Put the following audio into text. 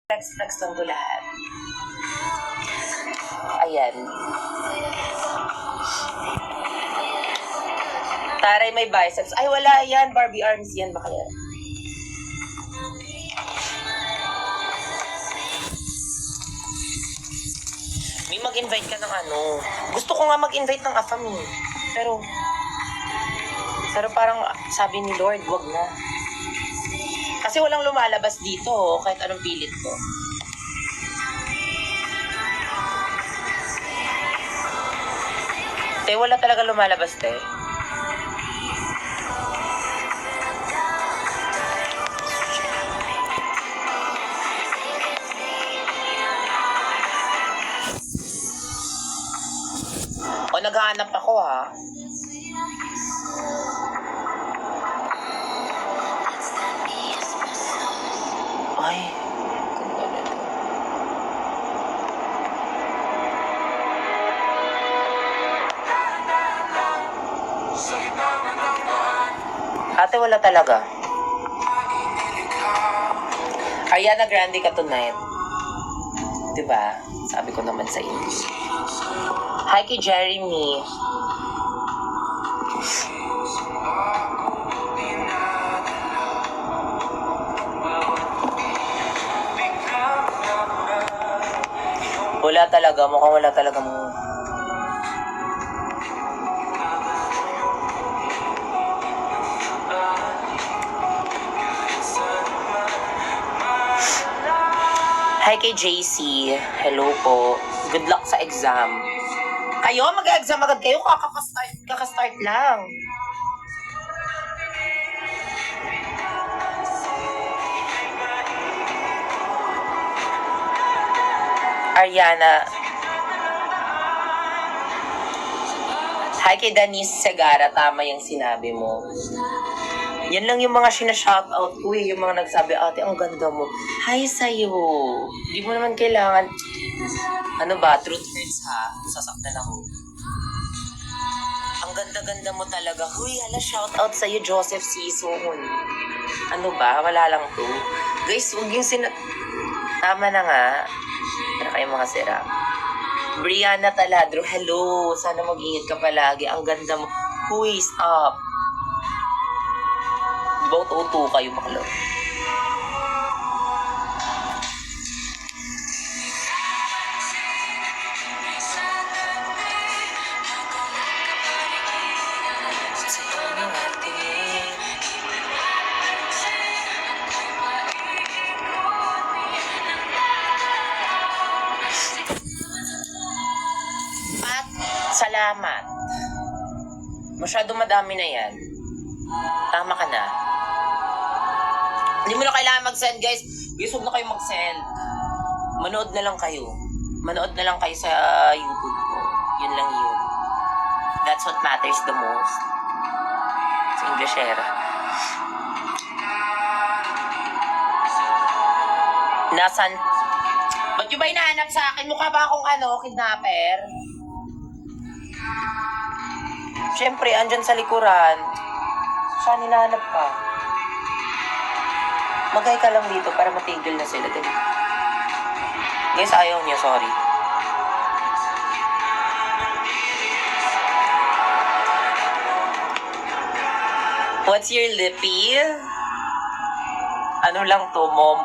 Flex lang to lahat. Ayan. Taray may biceps. Ay, wala yan. Barbie arms yan. Baka yan. May mag-invite ka ng ano. Gusto ko nga mag-invite ng AFAM eh. Pero parang sabi ni Lord, wag na. Kasi walang lumalabas dito, kahit anong pilit ko. Te, wala talaga lumalabas, te. O, naghahanap ako, ha? Ay, ganda nito. Ate, wala talaga. Ariana Grande ka tonight. Diba? Sabi ko naman sa inyo. Hi kay Jeremy. Wala talaga. Mukhang wala talaga mo. Hi kay JC. Hello po. Good luck sa exam. Kayo? Mag-exam agad kayo? Kakastart lang. Ariana. Hi kay Denise Segara. Tama yung sinabi mo. Yan lang yung mga sinashoutout ko eh. Yung mga nagsabi, ate, ang ganda mo. Hi sa'yo. Hindi mo naman kailangan. Ano ba? Truth hurts ha? Sasaktan ako. Ang ganda-ganda mo talaga. Huy, hala, shoutout sa'yo, Joseph Sison. Ano ba? Wala lang to. Guys, huwag yung Tama na nga. Para kayong mga sira. Brianna Taladro, hello. Sana mag-ingat ka palagi. Ang ganda mo. Huy, stop. Di ba uto kayo makalaw? At salamat. Masyado madami na yan. Tama ka na. Hindi mo na kailangan mag-send, guys. Guys, huwag na kayo mag-send. Manood na lang kayo. Manood na lang kayo sa YouTube ko. Yun lang yun. That's what matters the most. Sa Englishera. Nasaan? Ba't yung ba hinahanap sa akin? Mukha ba akong kidnapper? Siyempre, andyan sa likuran. Saan hinahanap ka? Magay ka lang dito para matigil na sila. Guys, ayaw niya, sorry. What's your lippy? Ano lang to, mom?